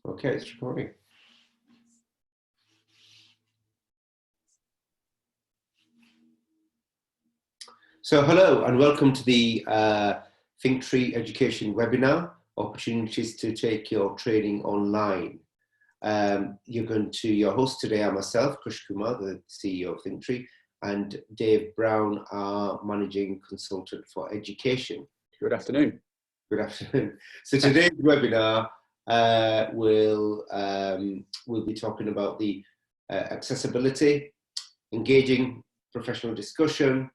Okay, it's recording. So hello and welcome to the ThinkTree Education webinar, opportunities to take your training online. Your host today are myself, Kush Kumar, the CEO of ThinkTree, and Dave Brown, our Managing Consultant for Education. Good afternoon. Good afternoon. So today's webinar we'll be talking about the accessibility, engaging professional discussion.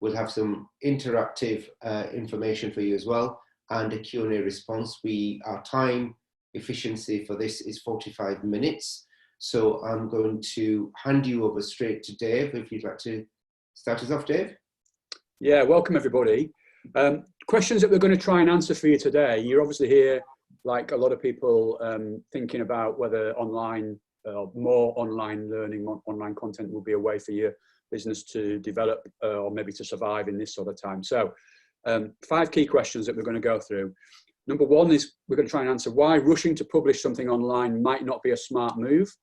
We'll have some interactive information for you as well, and a Q&A response. Our time efficiency for this is 45 minutes. So I'm going to hand you over straight to Dave, if you'd like to start us off, Dave. Yeah, welcome everybody. Questions that we're going to try and answer for you today. You're obviously here, like a lot of people, thinking about whether more online learning, online content will be a way for your business to develop or maybe to survive in this sort of time. So 5 key questions that we're going to go through. Number 1 is we're going to try and answer why rushing to publish something online might not be a smart move.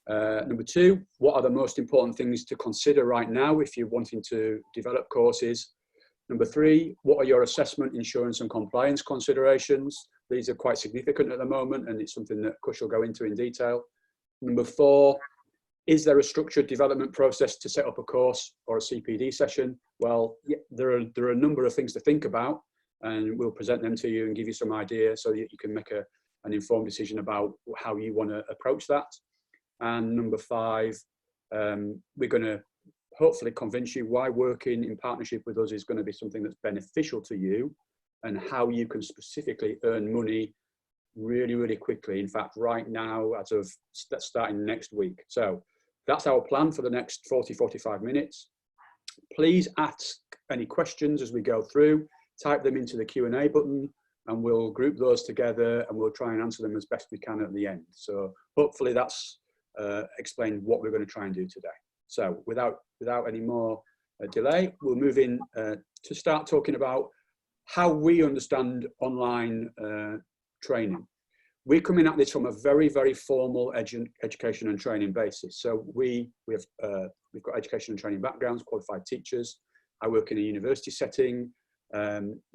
Number 2, what are the most important things to consider right now if you're wanting to develop courses? Number 3, what are your assessment, insurance and compliance considerations? These are quite significant at the moment, and it's something that Kush will go into in detail. Number 4, is there a structured development process to set up a course or a CPD session? Well, yeah, there are a number of things to think about, and we'll present them to you and give you some idea so that you can make an informed decision about how you want to approach that. And number 5, we're going to hopefully convince you why working in partnership with us is going to be something that's beneficial to you, and how you can specifically earn money really, really quickly. In fact, right now, as of starting next week. So that's our plan for the next 40-45 minutes. Please ask any questions as we go through, type them into the Q&A button, and we'll group those together and we'll try and answer them as best we can at the end. So hopefully that's explained what we're going to try and do today. So without any more delay, we'll move in to start talking about how we understand online training. We're coming at this from a very, very formal education and training basis. So we've got education and training backgrounds, qualified teachers. I work in a university setting.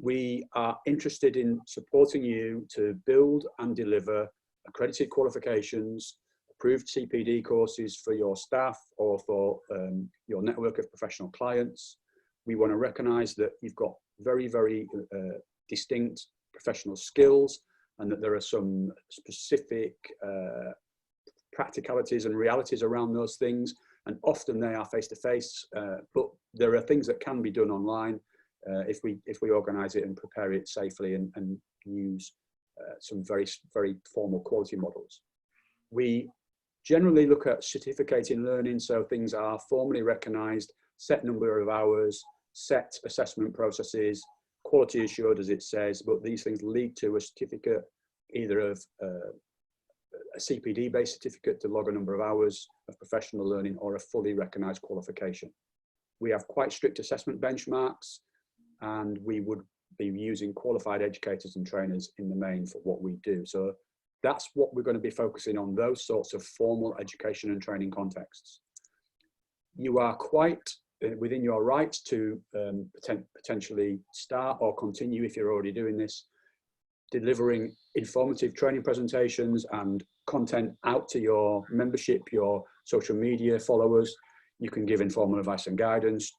We are interested in supporting you to build and deliver accredited qualifications, approved CPD courses for your staff or for your network of professional clients. We want to recognize that you've got very, very distinct professional skills, and that there are some specific practicalities and realities around those things. And often they are face-to-face, but there are things that can be done online if we organize it and prepare it safely and use some very, very formal quality models. We generally look at certificating learning, so things are formally recognized, set number of hours, set assessment processes, quality assured as it says, but these things lead to a certificate, either of a CPD based certificate to log a number of hours of professional learning, or a fully recognized qualification. We have quite strict assessment benchmarks, and we would be using qualified educators and trainers in the main for what we do. So that's what we're going to be focusing on, those sorts of formal education and training contexts. You are quite within your rights to potentially start or continue, if you're already doing this, delivering informative training presentations and content out to your membership, your social media followers. You can give informal advice and guidance.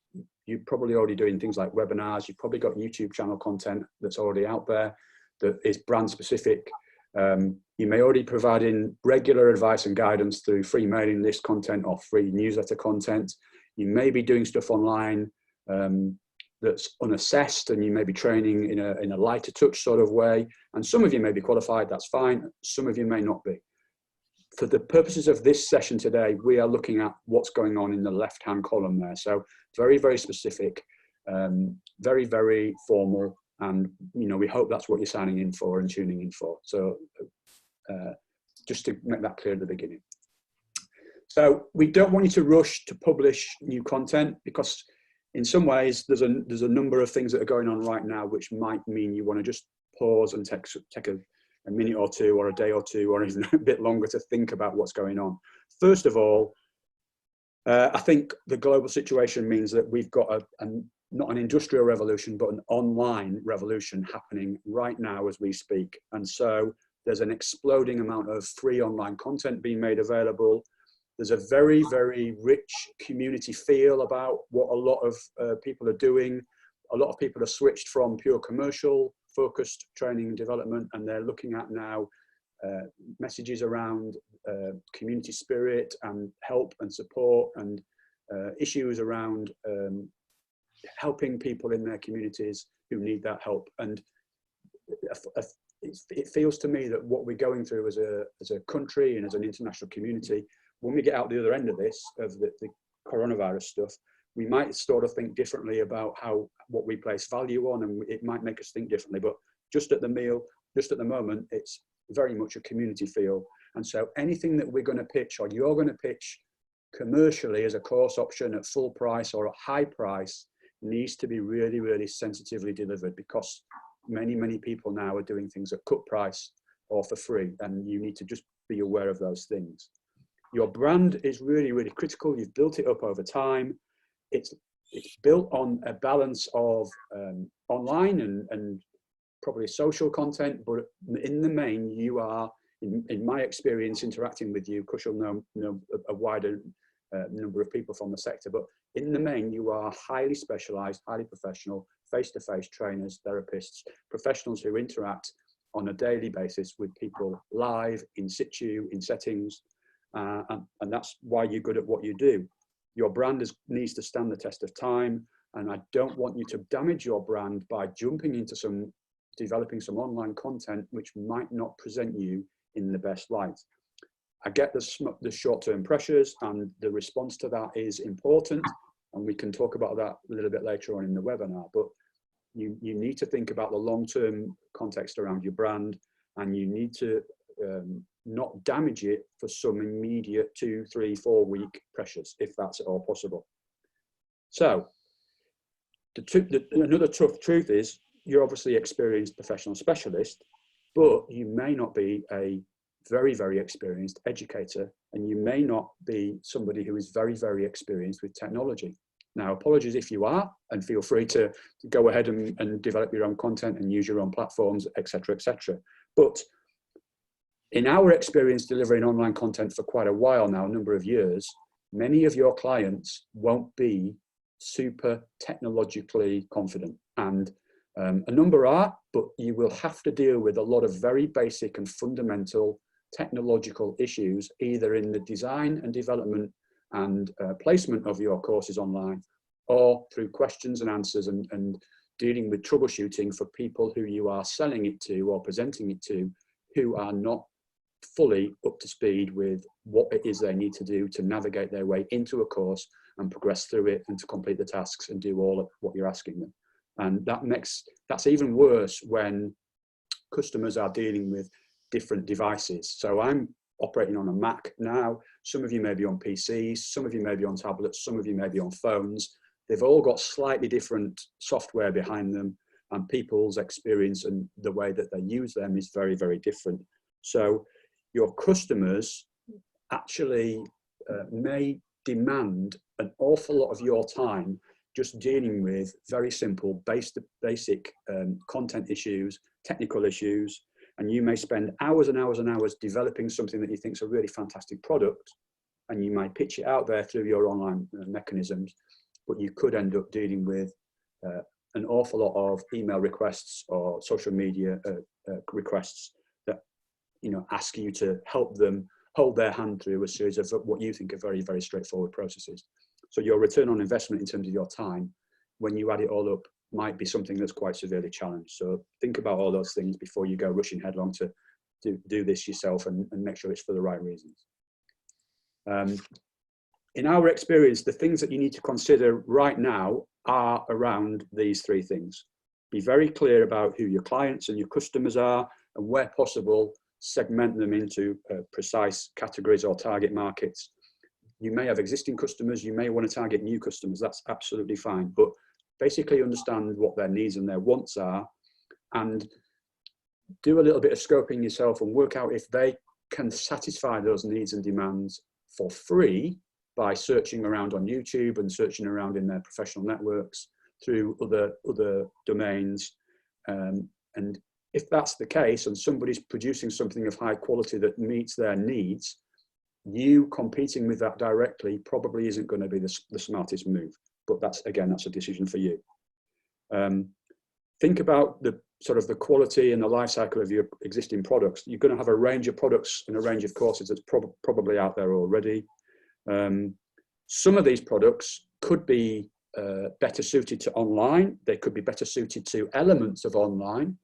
You're probably already doing things like webinars. You've probably got YouTube channel content that's already out there that is brand specific. You may already be providing regular advice and guidance through free mailing list content or free newsletter content. You may be doing stuff online that's unassessed, and you may be training in a lighter touch sort of way. And some of you may be qualified, that's fine. Some of you may not be. For the purposes of this session today, we are looking at what's going on in the left-hand column there. So very, very specific, very, very formal. And, you know, we hope that's what you're signing in for and tuning in for. So just to make that clear at the beginning. So we don't want you to rush to publish new content, because in some ways there's a number of things that are going on right now which might mean you want to just pause and take a a minute or two or a day or two or even a bit longer to think about what's going on. First of all, I think the global situation means that we've got not an industrial revolution, but an online revolution happening right now as we speak. And so there's an exploding amount of free online content being made available. There's a very, very rich community feel about what a lot of people are doing. A lot of people have switched from pure commercial focused training and development, and they're looking at now messages around community spirit and help and support, and issues around helping people in their communities who need that help. And it feels to me that what we're going through as a country and as an international community, when we get out the other end of this, of the coronavirus stuff, we might sort of think differently about what we place value on, and it might make us think differently. But just at the moment, it's very much a community feel. And so anything that we're going to pitch, or you're going to pitch commercially as a course option at full price or a high price, needs to be really, really sensitively delivered, because many, many people now are doing things at cut price or for free, and you need to just be aware of those things. Your brand is really, really critical. You've built it up over time. It's built on a balance of online and probably social content, but in the main, you are, in my experience interacting with you, because you'll know a wider number of people from the sector, but in the main, you are highly specialized, highly professional, face-to-face trainers, therapists, professionals who interact on a daily basis with people live, in situ, in settings, and that's why you're good at what you do. Your brand needs to stand the test of time, and I don't want you to damage your brand by jumping into developing some online content which might not present you in the best light. I get the short-term pressures, and the response to that is important, and we can talk about that a little bit later on in the webinar, but you need to think about the long-term context around your brand, and you need to not damage it for some immediate 2, 3, 4 week pressures, if that's at all possible. So another tough truth is, you're obviously an experienced professional specialist, but you may not be a very, very experienced educator, and you may not be somebody who is very, very experienced with technology. Now, apologies if you are, and feel free to go ahead and develop your own content and use your own platforms, etc., etc. But in our experience delivering online content for quite a while now, a number of years, many of your clients won't be super technologically confident, and a number are, but you will have to deal with a lot of very basic and fundamental technological issues, either in the design and development and placement of your courses online, or through questions and answers and dealing with troubleshooting for people who you are selling it to or presenting it to, who are not fully up to speed with what it is they need to do to navigate their way into a course and progress through it and to complete the tasks and do all of what you're asking them. And that's even worse when customers are dealing with different devices. So I'm operating on a Mac now. Some of you may be on PCs, some of you may be on tablets, some of you may be on phones. They've all got slightly different software behind them, and people's experience and the way that they use them is very, very different. So your customers actually may demand an awful lot of your time just dealing with very simple, basic content issues, technical issues, and you may spend hours and hours and hours developing something that you think is a really fantastic product, and you might pitch it out there through your online mechanisms, but you could end up dealing with an awful lot of email requests or social media requests that ask you to help them hold their hand through a series of what you think are very, very straightforward processes. So your return on investment in terms of your time, when you add it all up, might be something that's quite severely challenged. So think about all those things before you go rushing headlong to do this yourself, and make sure it's for the right reasons. In our experience, the things that you need to consider right now are around these 3 things. Be very clear about who your clients and your customers are, and where possible, segment them into precise categories or target markets. You may have existing customers, you may want to target new customers, that's absolutely fine, but basically understand what their needs and their wants are, and do a little bit of scoping yourself and work out if they can satisfy those needs and demands for free by searching around on YouTube and searching around in their professional networks through other domains. And if that's the case and somebody's producing something of high quality that meets their needs, you competing with that directly probably isn't going to be the smartest move. But that's a decision for you. Think about the sort of the quality and the life cycle of your existing products. You're going to have a range of products and a range of courses that's probably out there already. Some of these products could be better suited to online. They could be better suited to elements of online.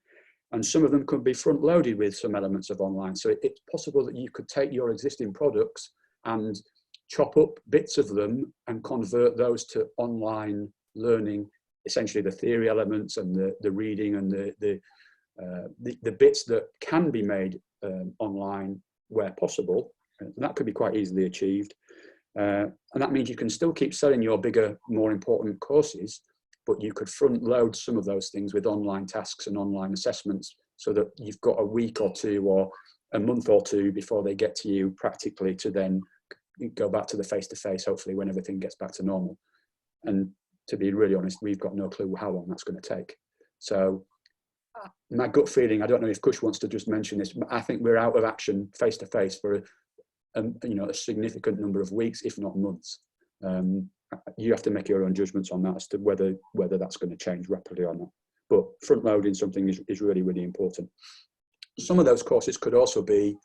And some of them could be front loaded with some elements of online. So it's possible that you could take your existing products and chop up bits of them and convert those to online learning, essentially the theory elements and the reading and the bits that can be made online where possible. And that could be quite easily achieved. And that means you can still keep selling your bigger, more important courses, but you could front load some of those things with online tasks and online assessments so that you've got a week or two or a month or two before they get to you practically to then go back to the face-to-face, hopefully when everything gets back to normal. And to be really honest, we've got no clue how long that's going to take. So my gut feeling, I don't know if Kush wants to just mention this, but I think we're out of action face-to-face for a significant number of weeks, if not months. You have to make your own judgments on that as to whether that's going to change rapidly or not. But front loading something is really, really important. Some of those courses could also be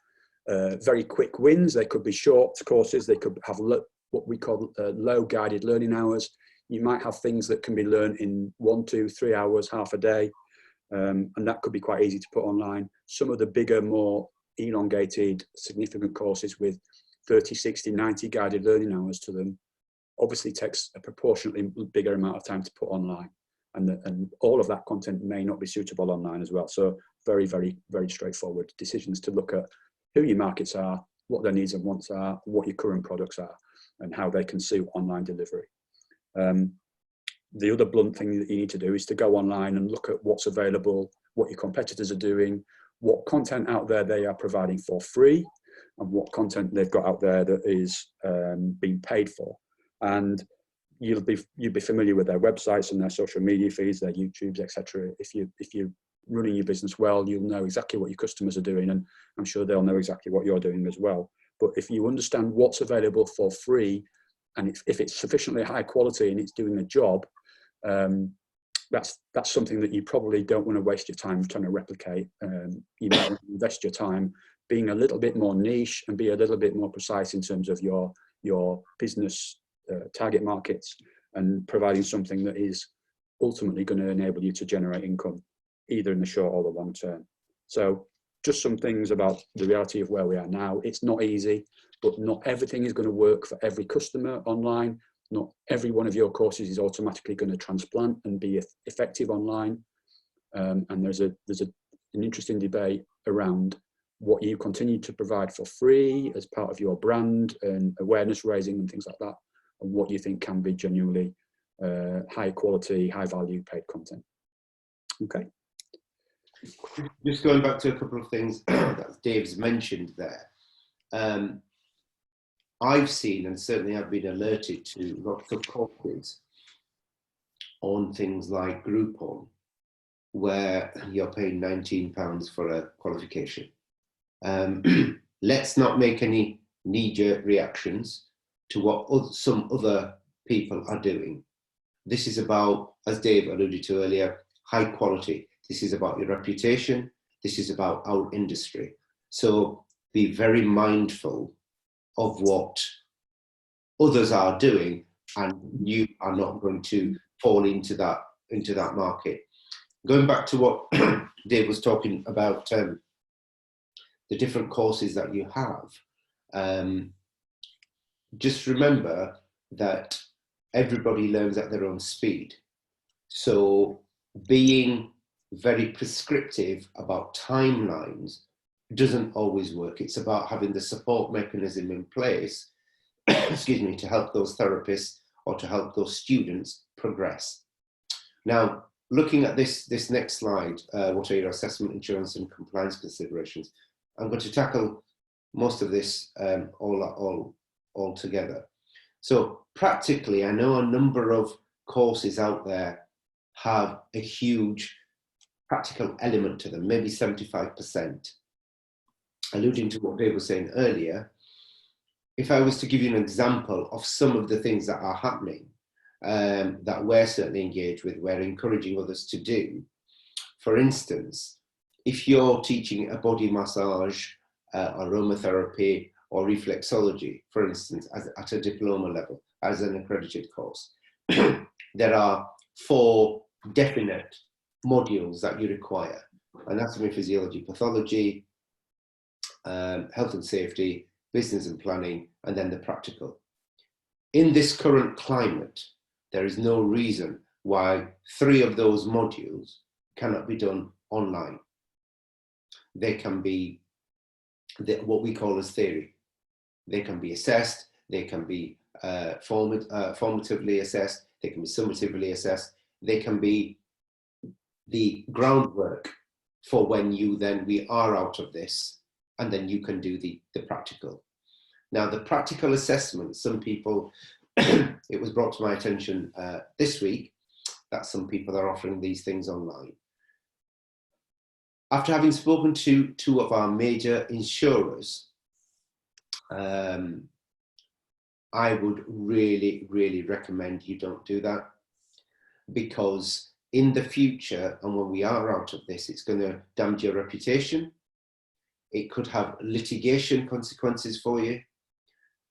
very quick wins. They could be short courses. They could have what we call low guided learning hours. You might have things that can be learned in 1, 2, 3 hours, half a day. And that could be quite easy to put online. Some of the bigger, more elongated, significant courses with 30, 60, 90 guided learning hours to them obviously takes a proportionately bigger amount of time to put online. And all of that content may not be suitable online as well. So very, very, very straightforward decisions to look at who your markets are, what their needs and wants are, what your current products are, and how they can suit online delivery. The other blunt thing that you need to do is to go online and look at what's available, what your competitors are doing, what content out there they are providing for free, and what content they've got out there that is being paid for. And you'll be familiar with their websites and their social media feeds, their YouTubes, etc. If you're running your business well, you'll know exactly what your customers are doing, and I'm sure they'll know exactly what you're doing as well. But if you understand what's available for free, and if it's sufficiently high quality and it's doing a job, that's something that you probably don't want to waste your time trying to replicate. You might want to invest your time being a little bit more niche and be a little bit more precise in terms of your business target markets, and providing something that is ultimately going to enable you to generate income either in the short or the long term. So just some things about the reality of where we are now. It's not easy, but not everything is going to work for every customer online. Not every one of your courses is automatically going to transplant and be effective online. And there's an interesting debate around what you continue to provide for free as part of your brand and awareness raising and things like that, and what you think can be genuinely high quality, high value paid content. Okay. Just going back to a couple of things that Dave's mentioned there. I've seen, and certainly I've been alerted to, lots of courses on things like Groupon, where you're paying £19 for a qualification. Let's not make any knee-jerk reactions to what some other people are doing. This is about, as Dave alluded to earlier, high quality. This is about your reputation. This is about our industry. So be very mindful of what others are doing, and you are not going to fall into that market. Going back to what Dave was talking about, the different courses that you have, just remember that everybody learns at their own speed. So being very prescriptive about timelines doesn't always work. It's about having the support mechanism in place, excuse me, to help those therapists or to help those students progress. Now, looking at this next slide, what are your assessment, insurance and compliance considerations? I'm going to tackle most of this all together. So practically, I know a number of courses out there have a huge practical element to them, maybe 75%. Alluding to what Dave was saying earlier, if I was to give you an example of some of the things that are happening, that we're certainly engaged with, we're encouraging others to do. For instance, if you're teaching a body massage, aromatherapy, or reflexology, for instance, at a diploma level, as an accredited course, there are 4 definite modules that you require: anatomy, physiology, pathology, health and safety, business and planning, and then the practical. In this current climate, there is no reason why 3 of those modules cannot be done online. They can be what we call as theory. They can be assessed, they can be formatively assessed, they can be summatively assessed, they can be the groundwork for when we are out of this, and then you can do the practical. Now, the practical assessment, some people, it was brought to my attention this week that some people are offering these things online. After having spoken to 2 of our major insurers, I would really, really recommend you don't do that, because in the future, and when we are out of this, it's going to damage your reputation. It could have litigation consequences for you.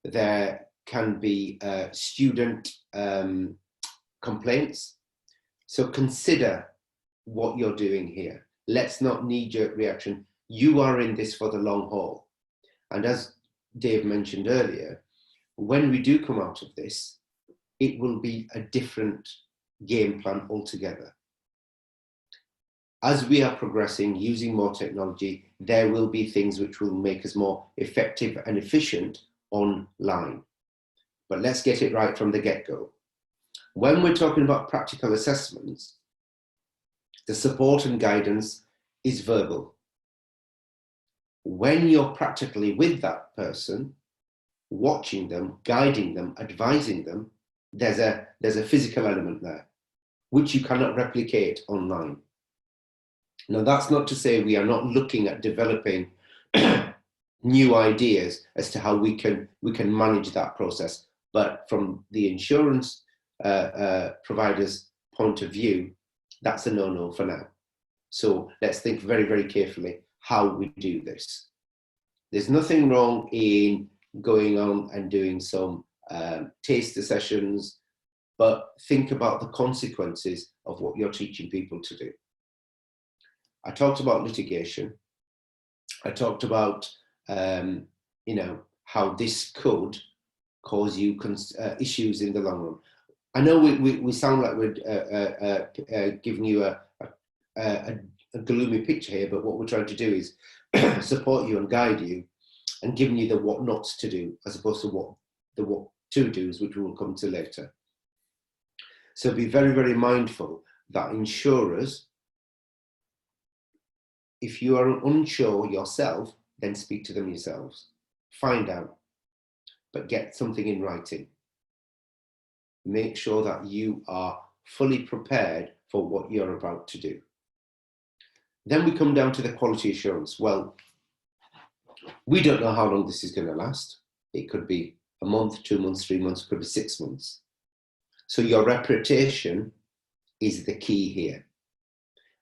There can be student complaints. So consider what you're doing here. Let's not knee-jerk reaction. You are in this for the long haul. And as Dave mentioned earlier, when we do come out of this, it will be a different game plan altogether. As we are progressing, using more technology, there will be things which will make us more effective and efficient online. But let's get it right from the get-go. When we're talking about practical assessments, the support and guidance is verbal. When you're practically with that person, watching them, guiding them, advising them, there's a physical element there, which you cannot replicate online. Now, that's not to say we are not looking at developing new ideas as to how we can manage that process. But from the insurance provider's point of view, that's a no-no for now. So let's think very, very carefully how we do this. There's nothing wrong in going on and doing some taster sessions, but think about the consequences of what you're teaching people to do. I talked about litigation. I talked about, how this could cause you issues in the long run. I know we sound like we're giving you a gloomy picture here, but what we're trying to do is support you and guide you and giving you the what not to do, as opposed to what to do's, which we'll come to later. So be very, very mindful that insurers, if you are unsure yourself, then speak to them yourselves. Find out, but get something in writing. Make sure that you are fully prepared for what you're about to do. Then we come down to the quality assurance. Well, we don't know how long this is going to last. It could be a month, 2 months, 3 months, it could be 6 months. So your reputation is the key here.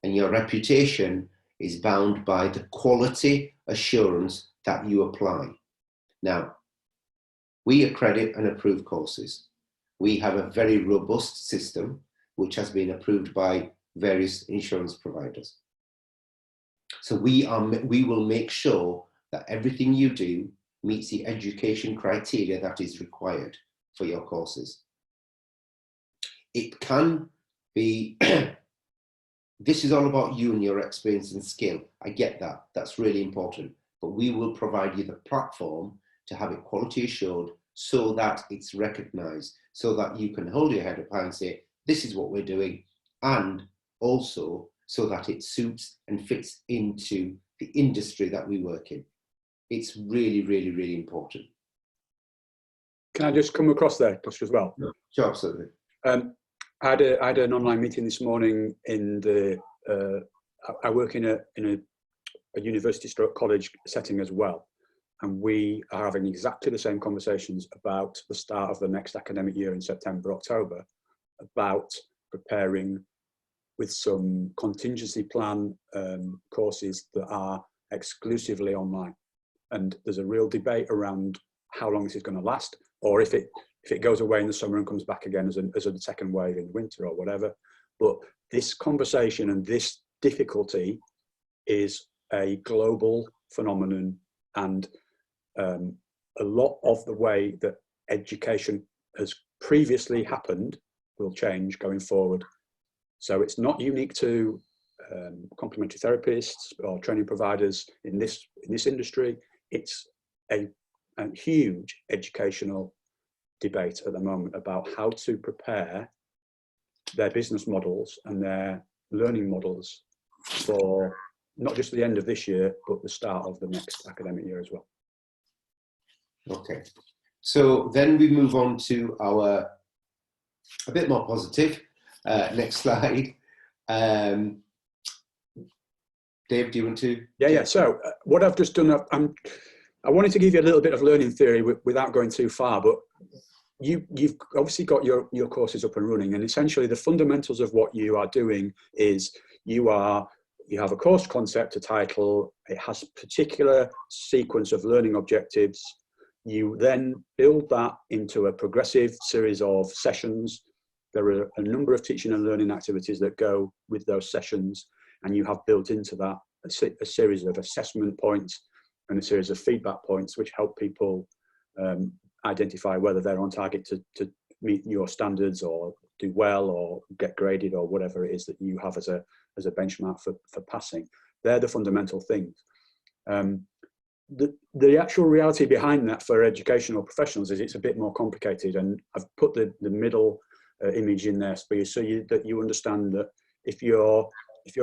And your reputation is bound by the quality assurance that you apply. Now, we accredit and approve courses. We have a very robust system which has been approved by various insurance providers. So we will make sure that everything you do meets the education criteria that is required for your courses. It can be, this is all about you and your experience and skill. I get that, that's really important. But we will provide you the platform to have it quality assured so that it's recognized, so that you can hold your head up high and say, this is what we're doing, and also so that it suits and fits into the industry that we work in. It's really, really, really important. Can I just come across there, Buster, as well? Sure, absolutely. I had an online meeting this morning in the, I work in a university stroke college setting as well. And we are having exactly the same conversations about the start of the next academic year in September, October, about preparing with some contingency plan courses that are exclusively online. And there's a real debate around how long this is going to last, or if it goes away in the summer and comes back again as a second wave in winter or whatever. But this conversation and this difficulty is a global phenomenon, and a lot of the way that education has previously happened will change going forward. So it's not unique to complementary therapists or training providers in this industry. It's a huge educational debate at the moment about how to prepare their business models and their learning models for not just the end of this year, but the start of the next academic year as well. Okay, so then we move on to our a bit more positive. Next slide. Dave, do you want to? Yeah. So what I've just done, I wanted to give you a little bit of learning theory without going too far, but you've obviously got your courses up and running, and essentially the fundamentals of what you are doing is you have a course concept, a title, it has a particular sequence of learning objectives. You then build that into a progressive series of sessions. There are a number of teaching and learning activities that go with those sessions, and you have built into that a series of assessment points and a series of feedback points which help people identify whether they're on target to meet your standards or do well or get graded or whatever it is that you have as a benchmark for passing. They're the fundamental things. The actual reality behind that for educational professionals is it's a bit more complicated, and I've put the middle image in there for you so that you understand that if you're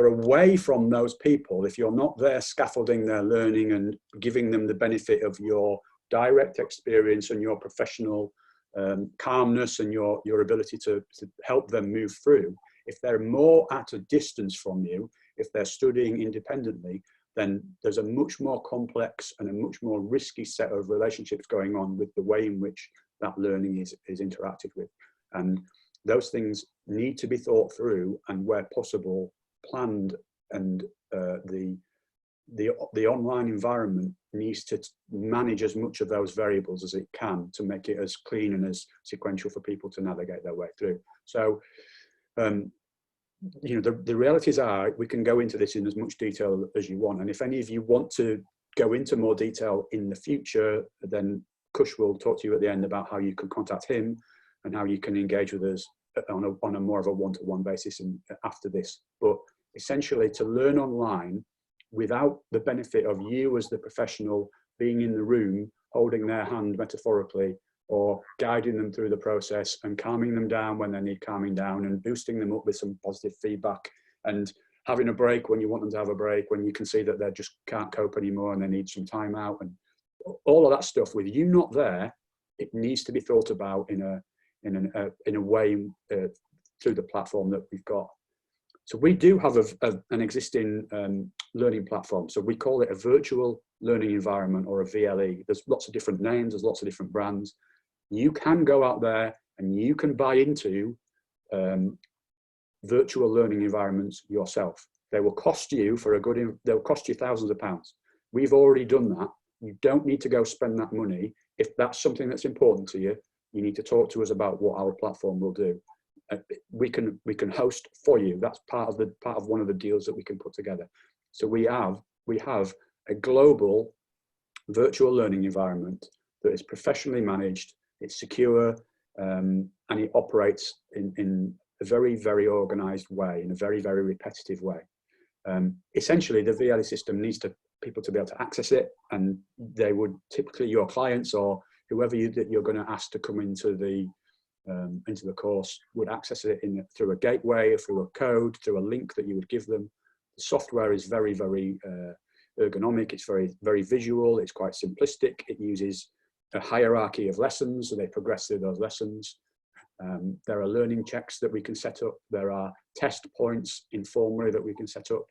away from those people, if you're not there scaffolding their learning and giving them the benefit of your direct experience and your professional calmness and your ability to help them move through, if they're more at a distance from you, if they're studying independently, then there's a much more complex and a much more risky set of relationships going on with the way in which that learning is interacted with. And those things need to be thought through and, where possible, planned, and the online environment needs to manage as much of those variables as it can to make it as clean and as sequential for people to navigate their way through. So, you know, the realities are, we can go into this in as much detail as you want, and if any of you want to go into more detail in the future, then Kush will talk to you at the end about how you can contact him and how you can engage with us on a more of a one-to-one basis after this. But essentially, to learn online without the benefit of you as the professional being in the room, holding their hand metaphorically, or guiding them through the process and calming them down when they need calming down, and boosting them up with some positive feedback, and having a break when you want them to have a break, when you can see that they just can't cope anymore and they need some time out, and all of that stuff. With you not there, it needs to be thought about in a way through the platform that we've got. So we do have an existing learning platform. So we call it a virtual learning environment, or a VLE. There's lots of different names, there's lots of different brands. You can go out there and you can buy into virtual learning environments yourself. They will cost you they'll cost you thousands of pounds. We've already done that. You don't need to go spend that money. If that's something that's important to you, you need to talk to us about what our platform will do. We can host for you. That's part of one of the deals that we can put together. So we have a global virtual learning environment that is professionally managed, it's secure, and it operates in a very, very organized way, in a very, very repetitive way. Essentially, the VLE system needs people to be able to access it, and they would typically, your clients or whoever that you're going to ask to come into the into the course would access it through a gateway, or through a code, through a link that you would give them. The software is very, very ergonomic. It's very, very visual. It's quite simplistic. It uses a hierarchy of lessons, so they progress through those lessons. There are learning checks that we can set up. There are test points informally that we can set up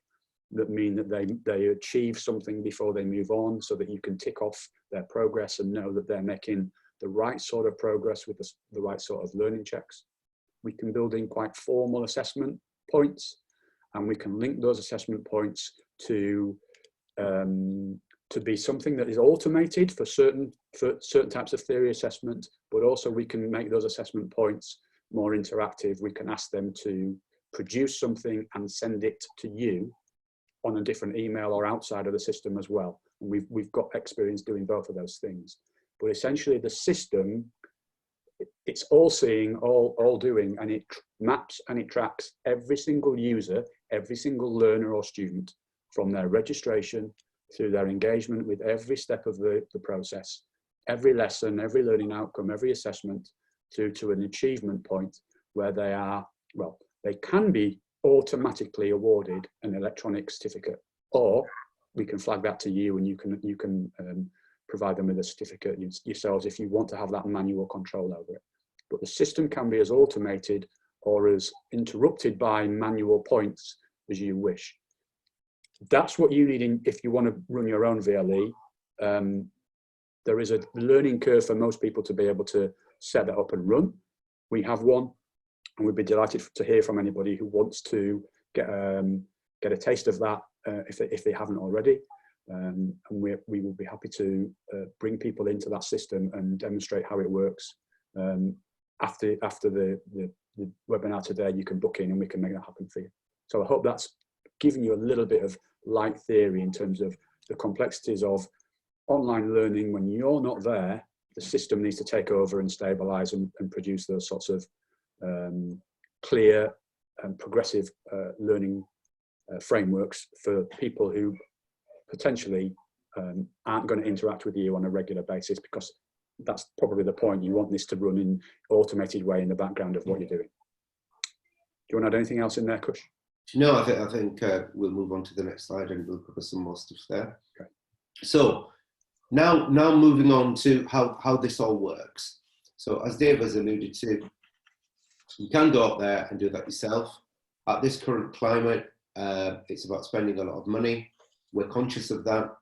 that mean that they achieve something before they move on, so that you can tick off their progress and know that they're making the right sort of progress with the right sort of learning checks. We can build in quite formal assessment points, and we can link those assessment points to be something that is automated for certain types of theory assessment, but also we can make those assessment points more interactive. We can ask them to produce something and send it to you on a different email or outside of the system as well. And we've got experience doing both of those things. But essentially the system, it's all seeing, all doing, and it maps and it tracks every single user, every single learner or student from their registration through their engagement with every step of the process, every lesson, every learning outcome, every assessment, through to an achievement point where they are, well, they can be automatically awarded an electronic certificate, or we can flag that to you and you can provide them with a certificate yourselves if you want to have that manual control over it. But the system can be as automated or as interrupted by manual points as you wish. That's what you need if you want to run your own VLE. There is a learning curve for most people to be able to set that up and run. We have one, and we'd be delighted to hear from anybody who wants to get a taste of that if they haven't already. And we will be happy to bring people into that system and demonstrate how it works. After the webinar today, you can book in and we can make that happen for you. So I hope that's given you a little bit of light theory in terms of the complexities of online learning. When you're not there, the system needs to take over and stabilize and produce those sorts of clear and progressive learning frameworks for people who potentially aren't going to interact with you on a regular basis, because that's probably the point. You want this to run in automated way in the background of what you're doing. Do you want to add anything else in there, Kush? No, I think we'll move on to the next slide and we'll cover some more stuff there. Okay. So now moving on to how this all works. So as Dave has alluded to, you can go out there and do that yourself. At this current climate, it's about spending a lot of money. We're conscious of that.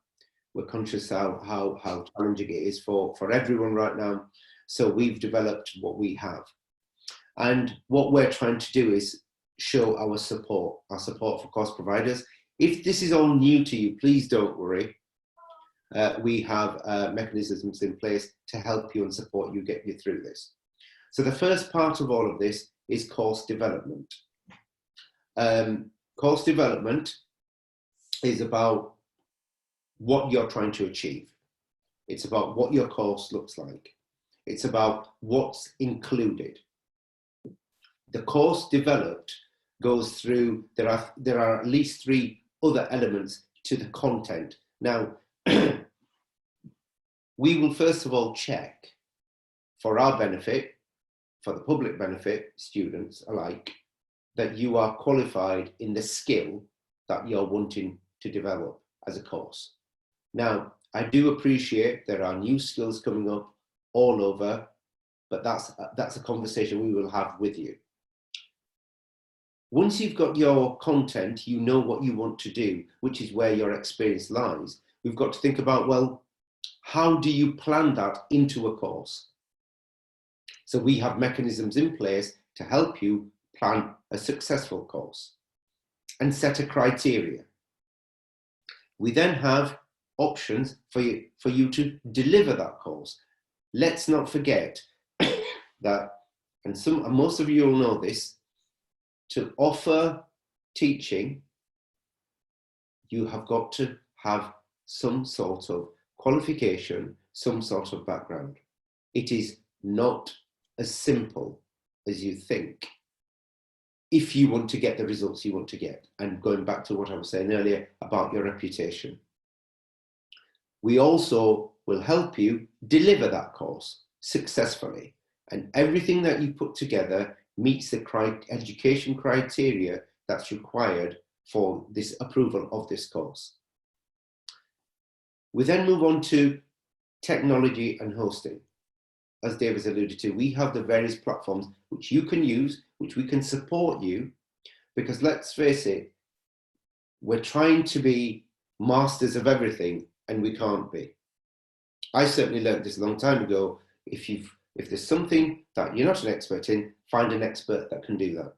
We're conscious how challenging it is for everyone right now. So we've developed what we have. And what we're trying to do is show our support for course providers. If this is all new to you, please don't worry. We have mechanisms in place to help you and support you, get you through this. So the first part of all of this is course development. Course development is about what you're trying to achieve. It's about what your course looks like. It's about what's included. The course developed goes through, there are at least 3 other elements to the content. Now, we will first of all check, for our benefit, for the public benefit, students alike, that you are qualified in the skill that you're wanting to develop as a course. Now, I do appreciate there are new skills coming up all over, but that's a conversation we will have with you. Once you've got your content, you know what you want to do, which is where your experience lies. We've got to think about, well, how do you plan that into a course? So we have mechanisms in place to help you plan a successful course and set a criteria. We then have options for you to deliver that course. Let's not forget that, and most of you will know this, to offer teaching, you have got to have some sort of qualification, some sort of background. It is not as simple as you think if you want to get the results you want to get. And going back to what I was saying earlier about your reputation. We also will help you deliver that course successfully. And everything that you put together meets the education criteria that's required for this approval of this course. We then move on to technology and hosting. As Dave has alluded to, we have the various platforms which you can use, which we can support you, because let's face it, we're trying to be masters of everything and we can't be. I certainly learned this a long time ago. If there's something that you're not an expert in, find an expert that can do that.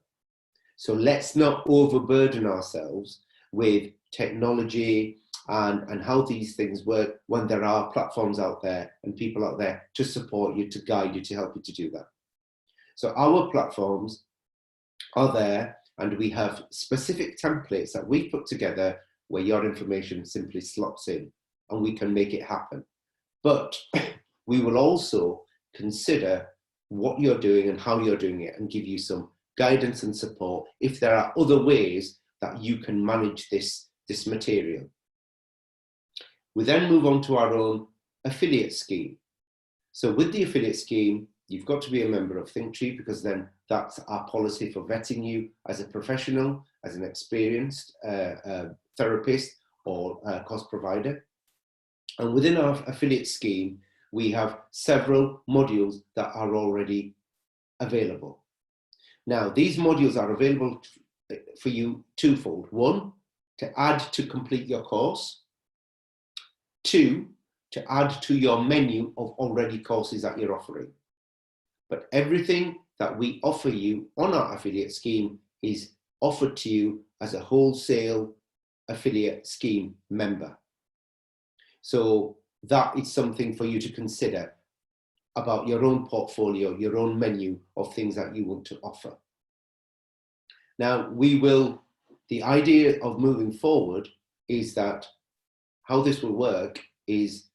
So let's not overburden ourselves with technology and how these things work when there are platforms out there and people out there to support you, to guide you, to help you to do that. So our platforms are there, and we have specific templates that we've put together where your information simply slots in and we can make it happen. But we will also consider what you're doing and how you're doing it and give you some guidance and support if there are other ways that you can manage this material. We then move on to our own affiliate scheme. So with the affiliate scheme, you've got to be a member of ThinkTree, because then that's our policy for vetting you as a professional, as an experienced therapist or course provider. And within our affiliate scheme, we have several modules that are already available. Now, these modules are available for you twofold. One, to add to complete your course. Two, to add to your menu of already courses that you're offering. But everything that we offer you on our affiliate scheme is offered to you as a wholesale affiliate scheme member. So that is something for you to consider about your own portfolio, your own menu of things that you want to offer. Now, the idea of moving forward is that how this will work is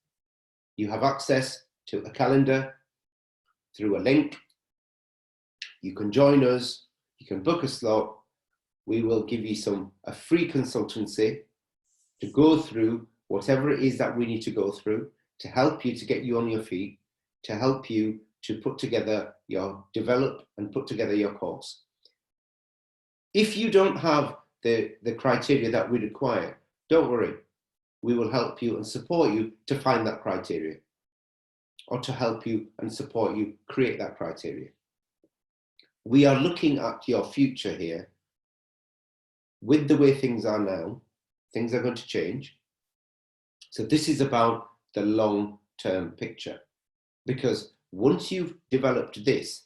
you have access to a calendar through a link. You can join us, you can book a slot. We will give you a free consultancy to go through whatever it is that we need to go through to help you to get you on your feet, to help you to develop and put together your course. If you don't have the criteria that we require, don't worry. We will help you and support you to find that criteria, or to help you and support you create that criteria. We are looking at your future here. With the way things are now, things are going to change. So this is about the long-term picture, because once you've developed this,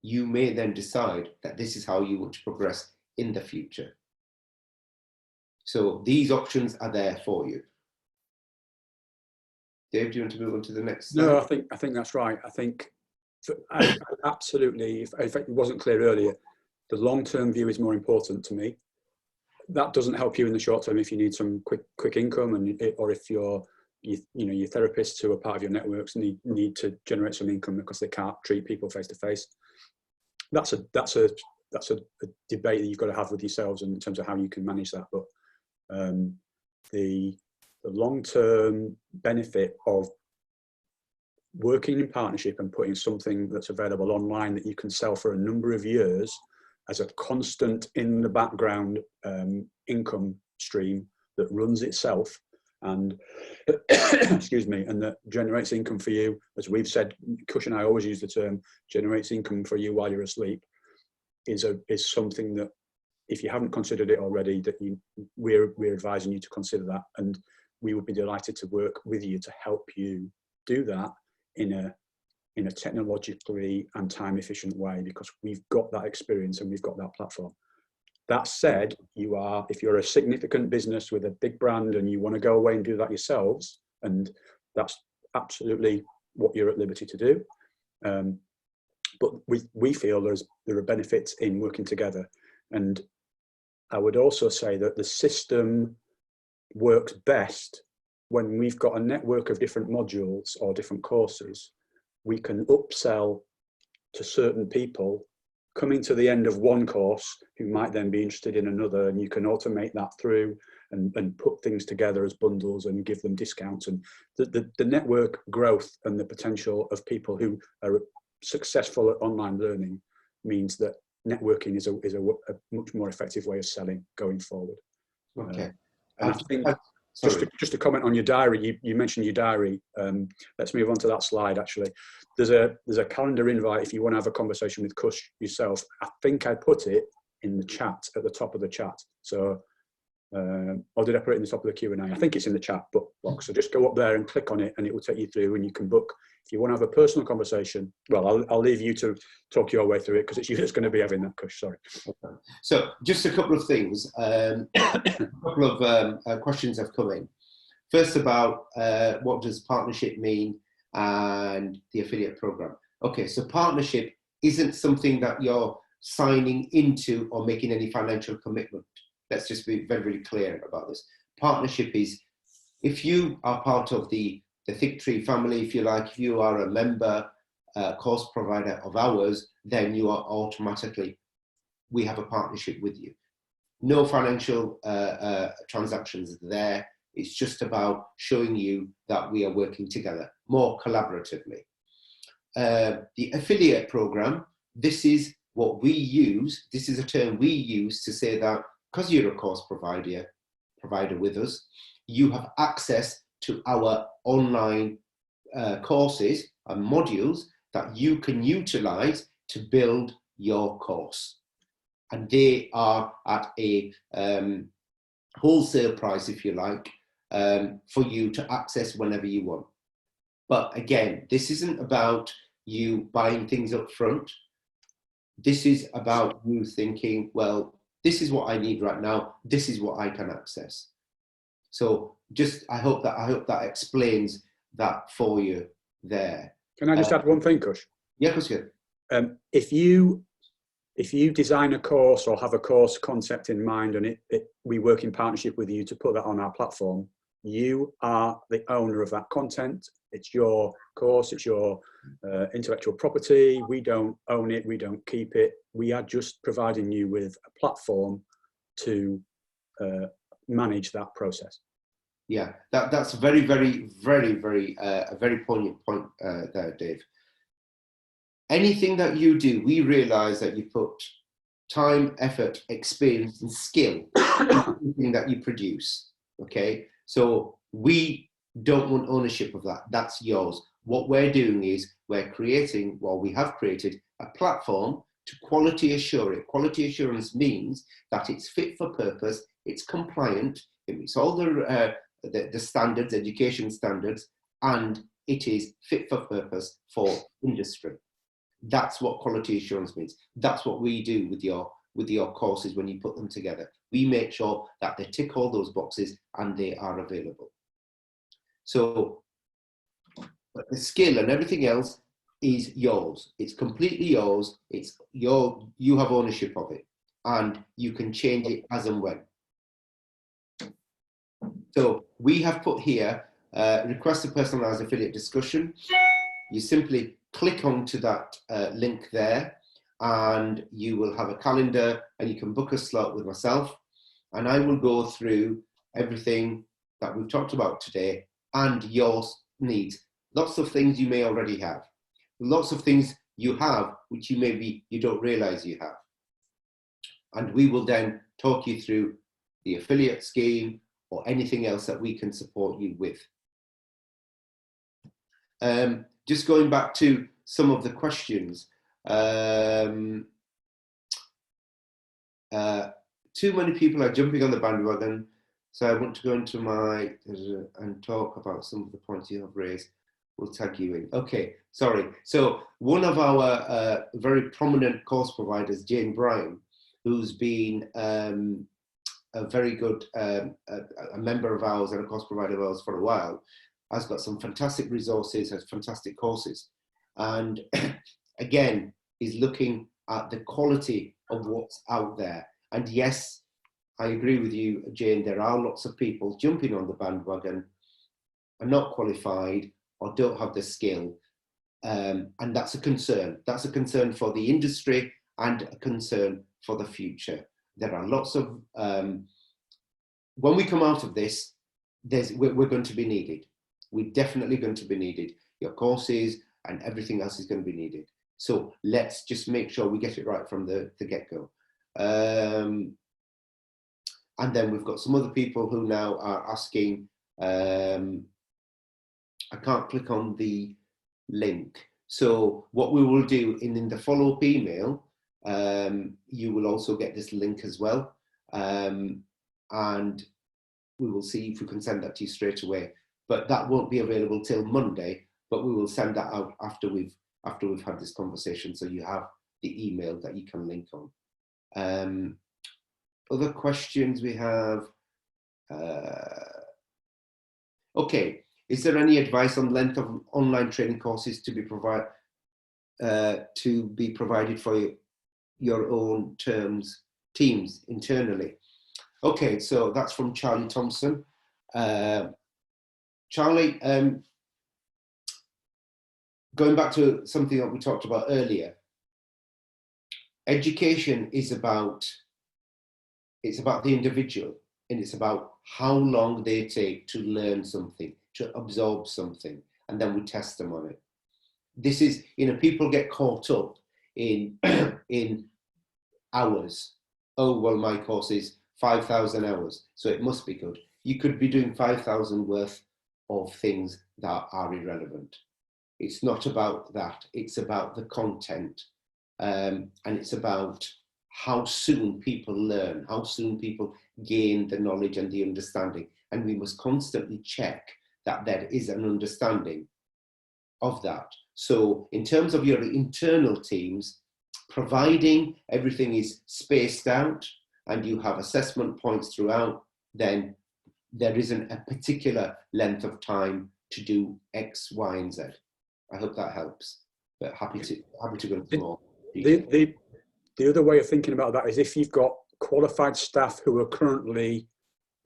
you may then decide that this is how you want to progress in the future. So these options are there for you. Dave, do you want to move on to the next slide? No, I think that's right. I think absolutely, if it wasn't clear earlier, the long-term view is more important to me. That doesn't help you in the short term if you need some quick income, or if your therapists who are part of your networks need to generate some income because they can't treat people face to face. That's a debate that you've got to have with yourselves in terms of how you can manage that. But the long-term benefit of working in partnership and putting something that's available online that you can sell for a number of years as a constant in the background income stream that runs itself and excuse me, and that generates income for you, as we've said, Kush and I always use the term generates income for you while you're asleep, is something that, if you haven't considered it already, that we're advising you to consider that, and we would be delighted to work with you to help you do that in a technologically and time efficient way, because we've got that experience and we've got that platform. That said, if you're a significant business with a big brand and you want to go away and do that yourselves, and that's absolutely what you're at liberty to do. But we feel there are benefits in working together. And I would also say that the system works best when we've got a network of different modules or different courses. We can upsell to certain people coming to the end of one course who might then be interested in another, and you can automate that through and put things together as bundles and give them discounts. And the network growth and the potential of people who are successful at online learning means that networking is a much more effective way of selling going forward. Okay. And I think, just to comment on your diary, you mentioned your diary. Let's move on to that slide, actually. There's a calendar invite if you want to have a conversation with Kush yourself. I think I put it in the chat, at the top of the chat. So, or did I put it in the top of the Q&A? I think it's in the chat box. So just go up there and click on it and it will take you through, and you can book. If you want to have a personal conversation, well, I'll leave you to talk your way through it, because it's you that's going to be having that, Kush, sorry. Okay. So just a couple of things. A couple of questions have come in. First about what does partnership mean and the affiliate program. Okay, so partnership isn't something that you're signing into or making any financial commitment. Let's just be very, very clear about this. Partnership is, if you are part of the ThinkTree family, if you like, if you are a member, course provider of ours, then you are automatically, we have a partnership with you. No financial transactions there. It's just about showing you that we are working together more collaboratively. The affiliate program, this is what we use. This is a term we use to say that because you're a course provider with us, you have access to our online courses and modules that you can utilize to build your course. And they are at a wholesale price, if you like, for you to access whenever you want. But again, this isn't about you buying things up front. This is about you thinking, well, this is what I need right now. This is what I can access. So just, I hope that explains that for you there. Can I just add one thing, Kush? Yeah, of course you can. If you design a course or have a course concept in mind, and we work in partnership with you to put that on our platform, you are the owner of that content. It's your course, it's your intellectual property. We don't own it, we don't keep it. We are just providing you with a platform to manage that process. Yeah, that's a very, very, very, very, a very poignant point there, Dave. Anything that you do, we realize that you put time, effort, experience, and skill in anything that you produce. Okay, so we don't want ownership of that. That's yours. What we're doing is we're creating, well, we have created a platform to quality assure it. Quality assurance means that it's fit for purpose, it's compliant, it meets all the standards, education standards, and it is fit for purpose for industry. That's what quality assurance means. That's what we do with your courses when you put them together. We make sure that they tick all those boxes and they are available. So but the skill and everything else is yours. It's completely yours. It's you have ownership of it, and you can change it as and when. So we have put here, request a personalized affiliate discussion. You simply click onto that link there, and you will have a calendar, and you can book a slot with myself, and I will go through everything that we've talked about today and your needs. Lots of things you may already have. Lots of things you have which you don't realize you have. And we will then talk you through the affiliate scheme or anything else that we can support you with. Just going back to some of the questions. Too many people are jumping on the bandwagon, so I want to go into and talk about some of the points you have raised. We'll tag you in. Okay, sorry. So one of our very prominent course providers, Jane Bryan, who's been a very good a member of ours and a course provider of ours for a while, has got some fantastic resources, has fantastic courses, and again is looking at the quality of what's out there. And yes, I agree with you, Jane, there are lots of people jumping on the bandwagon, are not qualified or don't have the skill, and that's a concern. That's a concern for the industry and a concern for the future. There are lots of, when we come out of this, we're going to be needed. We're definitely going to be needed. Your courses and everything else is going to be needed. So let's just make sure we get it right from the get-go. And then we've got some other people who now are asking, I can't click on the link. So what we will do in the follow-up email, you will also get this link as well. And we will see if we can send that to you straight away. But that won't be available till Monday, but we will send that out after we've had this conversation, so you have the email that you can link on. Other questions we have, okay, is there any advice on length of online training courses to be provided for your own teams internally? Okay, so that's from Charlie Thompson. Charlie, going back to something that we talked about earlier, education is about the individual, and it's about how long they take to learn something, to absorb something, and then we test them on it. This is, people get caught up in in hours. Oh, well, my course is 5,000 hours, so it must be good. You could be doing 5,000 worth of things that are irrelevant. It's not about that. It's about the content, and it's about how soon people learn, how soon people gain the knowledge and the understanding. And we must constantly check that there is an understanding of that. So in terms of your internal teams, providing everything is spaced out and you have assessment points throughout, then there isn't a particular length of time to do X, Y, and Z. I hope that helps, but happy to go into more detail. The other way of thinking about that is if you've got qualified staff who are currently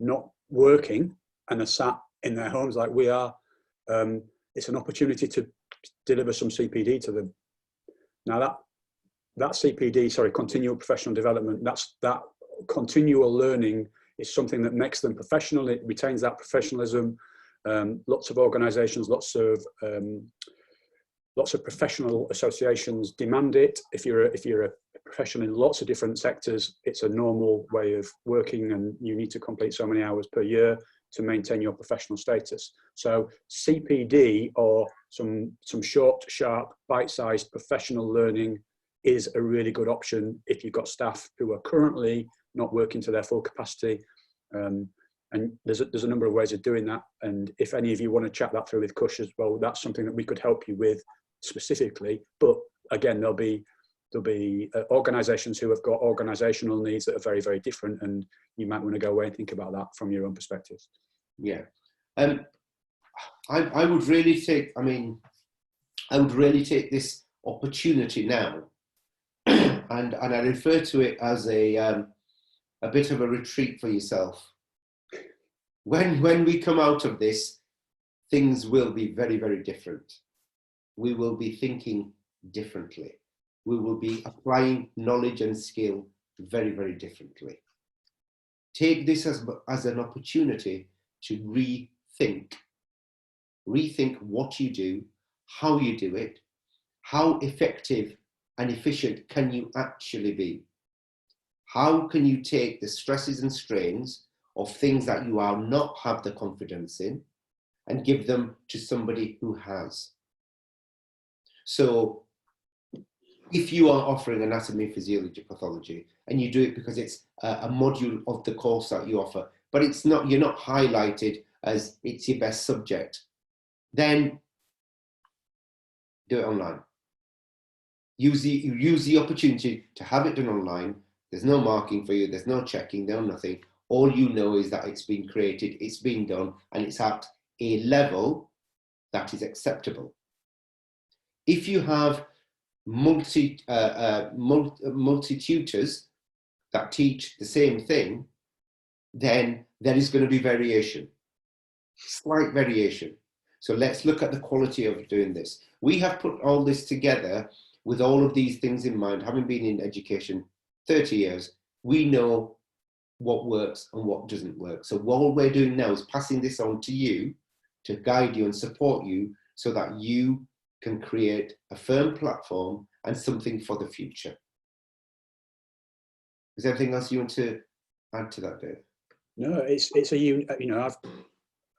not working and are sat in their homes like we are, it's an opportunity to deliver some CPD to them. Now that CPD, sorry, continual professional development, that continual learning is something that makes them professional. It retains that professionalism. Lots of organisations, lots of professional associations demand it. If you're a professional in lots of different sectors, it's a normal way of working, and you need to complete so many hours per year to maintain your professional status. So CPD, or some short, sharp, bite-sized professional learning, is a really good option if you've got staff who are currently not working to their full capacity. And there's a number of ways of doing that. And if any of you want to chat that through with Kush as well, that's something that we could help you with specifically. But again, there'll be organisations who have got organisational needs that are very, very different, and you might want to go away and think about that from your own perspective. Yeah, I would really take this opportunity now, and I refer to it as a bit of a retreat for yourself. When we come out of this, things will be very, very different. We will be thinking differently. We will be applying knowledge and skill very, very differently. Take this as an opportunity to rethink. Rethink what you do, how you do it, how effective and efficient can you actually be? How can you take the stresses and strains of things that you are not have the confidence in and give them to somebody who has? So if you are offering anatomy, physiology, pathology, and you do it because it's a module of the course that you offer, but you're not highlighted as it's your best subject, then do it online. Use the opportunity to have it done online. There's no marking for you, there's no checking, no nothing. All you know is that it's been created, it's been done, and it's at a level that is acceptable. If you have multi-tutors that teach the same thing, then there is going to be variation, slight variation. So let's look at the quality of doing this. We have put all this together with all of these things in mind. Having been in education 30 years, we know what works and what doesn't work. So what we're doing now is passing this on to you to guide you and support you so that you can create a firm platform and something for the future. Is there anything else you want to add to that, Dave? No, it's a, you know,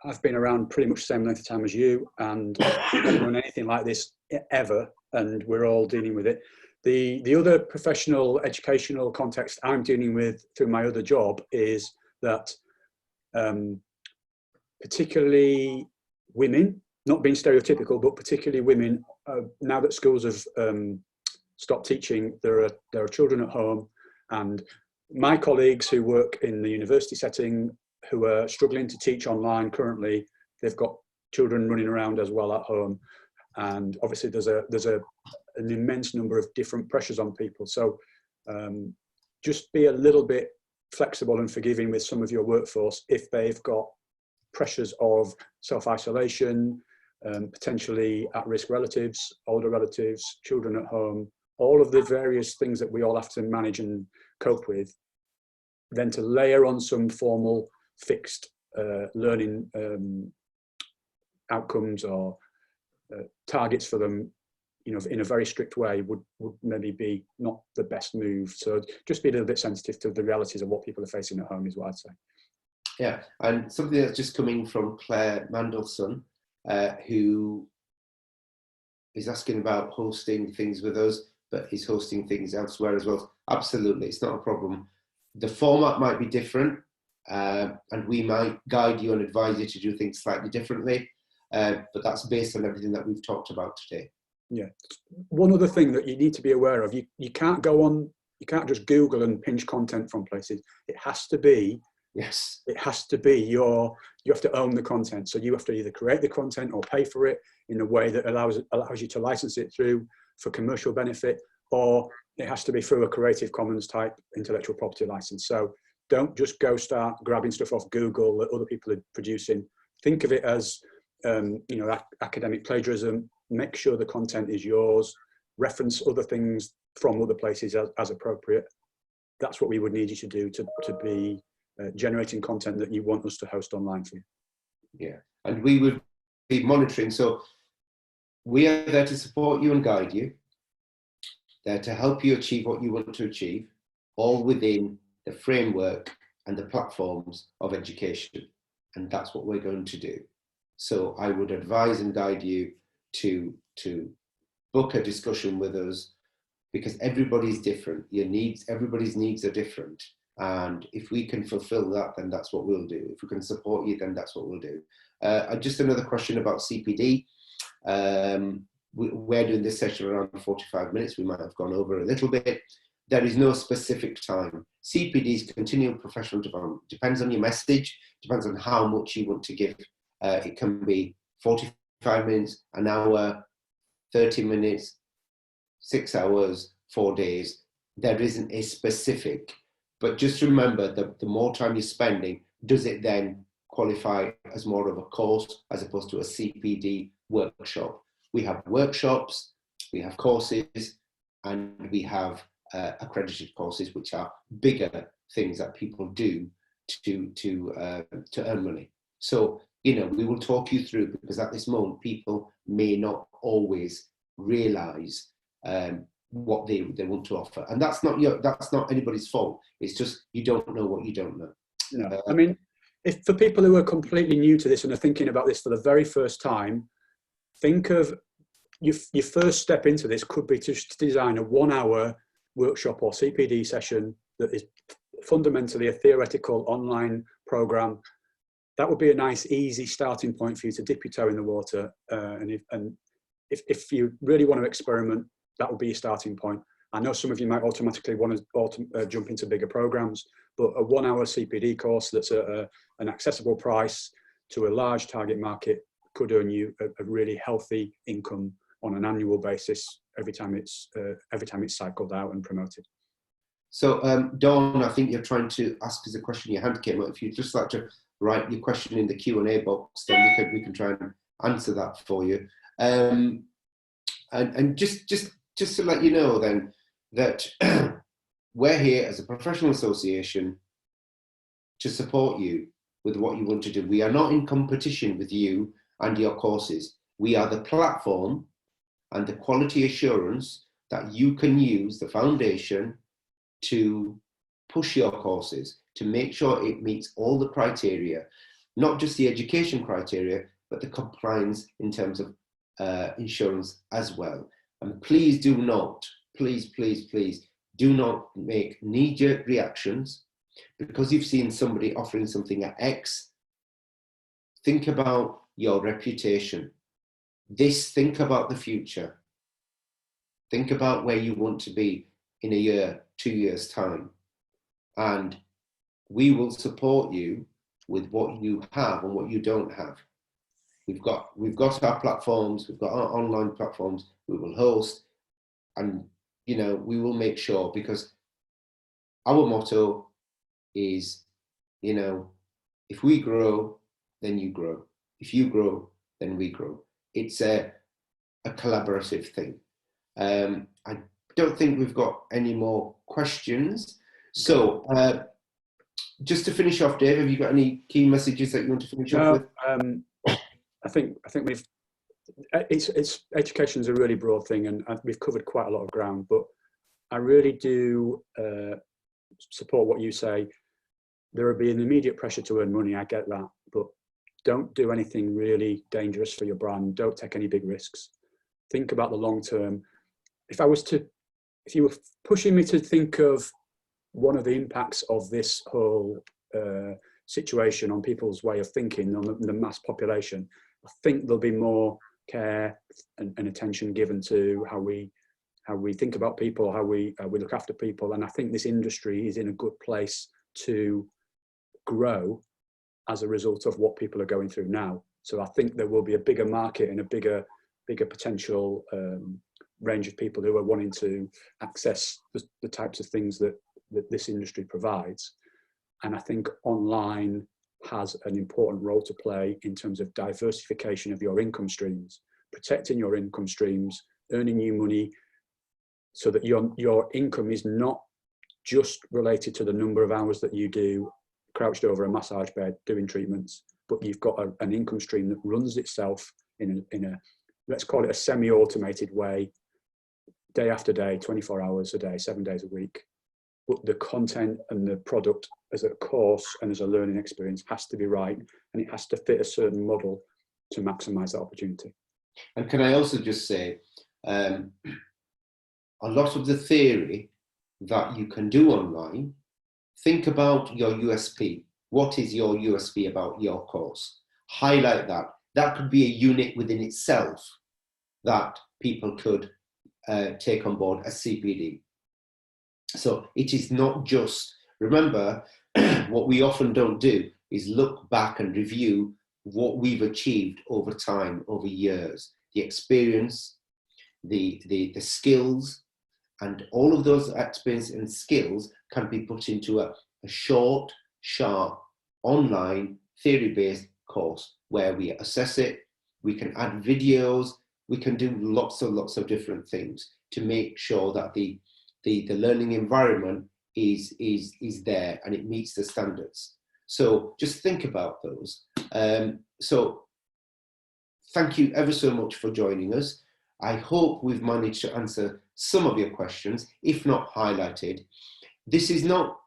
I've been around pretty much the same length of time as you, and I've never done anything like this ever, and we're all dealing with it. The other professional educational context I'm dealing with through my other job is that particularly women, not being stereotypical, but particularly women, now that schools have stopped teaching, there are children at home, and my colleagues who work in the university setting who are struggling to teach online currently, they've got children running around as well at home, and obviously there's an immense number of different pressures on people. So just be a little bit flexible and forgiving with some of your workforce if they've got pressures of self-isolation, potentially at-risk relatives, older relatives, children at home, all of the various things that we all have to manage and cope with. Then to layer on some formal fixed learning outcomes or targets for them, you know, in a very strict way would maybe be not the best move. So just be a little bit sensitive to the realities of what people are facing at home is what I'd say. Yeah, and something that's just coming from Claire Mandelson, who is asking about hosting things with us, but he's hosting things elsewhere as well. Absolutely, it's not a problem. The format might be different, and we might guide you and advise you to do things slightly differently, but that's based on everything that we've talked about today. Yeah. One other thing that you need to be aware of, you can't go on, you can't just Google and pinch content from places. It has to be, yes, it has to be you have to own the content. So you have to either create the content or pay for it in a way that allows you to license it through for commercial benefit, or it has to be through a Creative Commons type intellectual property license. So don't just go start grabbing stuff off Google that other people are producing. Think of it as you know, academic plagiarism. Make sure the content is yours. Reference other things from other places as appropriate. That's what we would need you to do to be generating content that you want us to host online for you. Yeah, and we would be monitoring. So we are there to support you and guide you, there to help you achieve what you want to achieve, all within the framework and the platforms of education. And that's what we're going to do. So I would advise and guide you to book a discussion with us, because everybody's different. Everybody's needs are different. And if we can fulfill that, then that's what we'll do. If we can support you, then that's what we'll do. Just another question about CPD. We're doing this session around 45 minutes. We might have gone over a little bit. There is no specific time. CPD is continual professional development. Depends on your message, depends on how much you want to give. It can be 45 minutes, an hour, 30 minutes, 6 hours, 4 days. There isn't a specific, but just remember that the more time you're spending, does it then qualify as more of a course as opposed to a CPD workshop? We have workshops, we have courses, and we have accredited courses, which are bigger things that people do to earn money. So, you know, we will talk you through, because at this moment, people may not always realize what they want to offer. And that's not anybody's fault. It's just, you don't know what you don't know. No, I mean, if for people who are completely new to this and are thinking about this for the very first time, think of your first step into this could be to design a 1-hour workshop or CPD session that is fundamentally a theoretical online program. That would be a nice, easy starting point for you to dip your toe in the water. And if you really want to experiment, that would be your starting point. I know some of you might automatically want to jump into bigger programs, but a 1-hour CPD course that's an accessible price to a large target market could earn you a really healthy income on an annual basis every time it's cycled out and promoted. So Dawn, I think you're trying to ask us a question. Your hand came up. If you'd just like to write your question in the Q&A box, then we can try and answer that for you. And just to let you know then that we're here as a professional association to support you with what you want to do. We are not in competition with you and your courses. We are the platform and the quality assurance that you can use the foundation to push your courses, to make sure it meets all the criteria, not just the education criteria, but the compliance in terms of insurance as well. And please do not, please do not make knee-jerk reactions because you've seen somebody offering something at X. Think about your reputation. Think about the future. Think about where you want to be in a year, 2 years' time. And we will support you with what you have and what you don't have. We've got our platforms, we've got our online platforms, we will host, and you know, we will make sure, because our motto is, you know, if we grow, then you grow. If you grow, then we grow. It's a collaborative thing. I don't think we've got any more questions. So just to finish off, Dave, have you got any key messages that you want to finish off with? I think it's education is a really broad thing, and we've covered quite a lot of ground. But I really do support what you say. There will be an immediate pressure to earn money. I get that, but don't do anything really dangerous for your brand. Don't take any big risks. Think about the long term. If you were pushing me to think of one of the impacts of this whole situation on people's way of thinking, on the mass population, I think there'll be more care and attention given to how we think about people, how we look after people. And I think this industry is in a good place to grow as a result of what people are going through now. So I think there will be a bigger market and a bigger potential range of people who are wanting to access the types of things that this industry provides. And I think online has an important role to play in terms of diversification of your income streams, protecting your income streams, earning you money, so that your income is not just related to the number of hours that you do crouched over a massage bed doing treatments, but you've got an income stream that runs itself in a let's call it a semi-automated way, day after day, 24 hours a day, 7 days a week. But the content and the product as a course and as a learning experience has to be right, and it has to fit a certain model to maximize that opportunity. And can I also just say, a lot of the theory that you can do online, think about your USP. What is your USP about your course? Highlight that. That could be a unit within itself that people could take on board as CPD. So it is not just, remember, what we often don't do is look back and review what we've achieved over time, over years, the experience, the skills, and all of those experience and skills can be put into a short, sharp, online, theory-based course where we assess it, we can add videos, we can do lots of different things to make sure that the learning environment is there and it meets the standards. So just think about those. So thank you ever so much for joining us. I hope we've managed to answer some of your questions, if not highlighted. This is not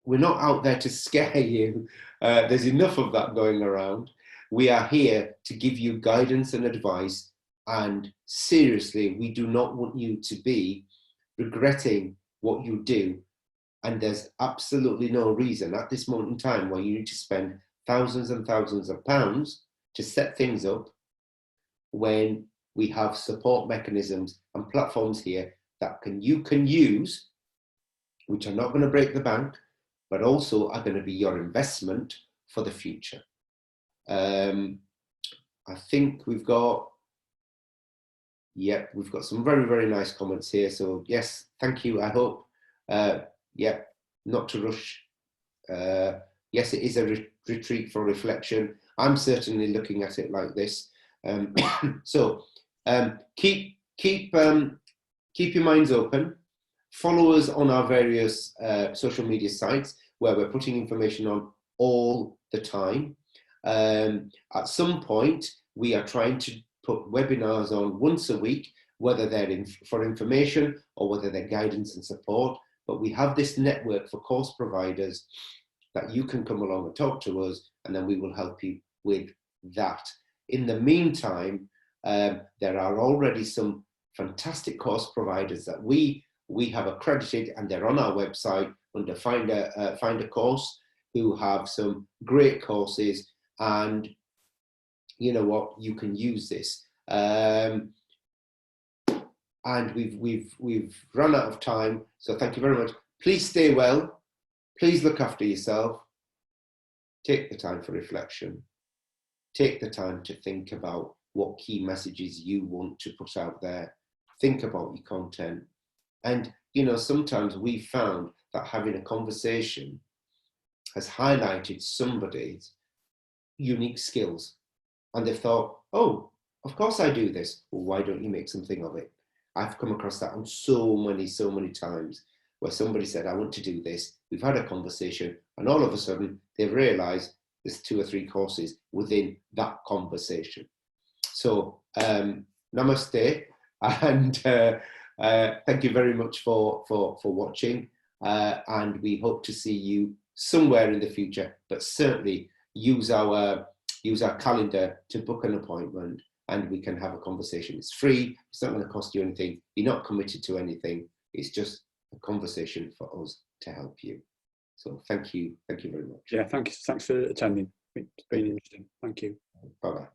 we're not out there to scare you. There's enough of that going around. We are here to give you guidance and advice. And seriously, we do not want you to be regretting what you do. And there's absolutely no reason at this moment in time why you need to spend thousands and thousands of pounds to set things up when we have support mechanisms and platforms here that you can use, which are not going to break the bank, but also are going to be your investment for the future. I think we've got some very, very nice comments here. So yes, thank you. I hope, not to rush. Yes, it is a retreat for reflection. I'm certainly looking at it like this. So keep your minds open. Follow us on our various social media sites where we're putting information on all the time. At some point, we are trying to put webinars on once a week, whether they're for information or whether they're guidance and support. But we have this network for course providers that you can come along and talk to us, and then we will help you with that. In the meantime, there are already some fantastic course providers that we have accredited, and they're on our website under find a course, who have some great courses, and you know what, you can use this. And we've run out of time, so thank you very much. Please stay well. Please look after yourself. Take the time for reflection. Take the time to think about what key messages you want to put out there. Think about your content. And, you know, sometimes we found that having a conversation has highlighted somebody's unique skills. And they've thought, oh, of course I do this. Well, why don't you make something of it? I've come across that on so many times, where somebody said, I want to do this. We've had a conversation, and all of a sudden they've realized there's 2 or 3 courses within that conversation. So namaste, and thank you very much for watching. And we hope to see you somewhere in the future, but certainly use our calendar to book an appointment, and we can have a conversation. It's free. It's not going to cost you anything. You're not committed to anything. It's just a conversation for us to help you. So thank you very much. Yeah, thanks for attending. It's been interesting. Thank you. Bye-bye.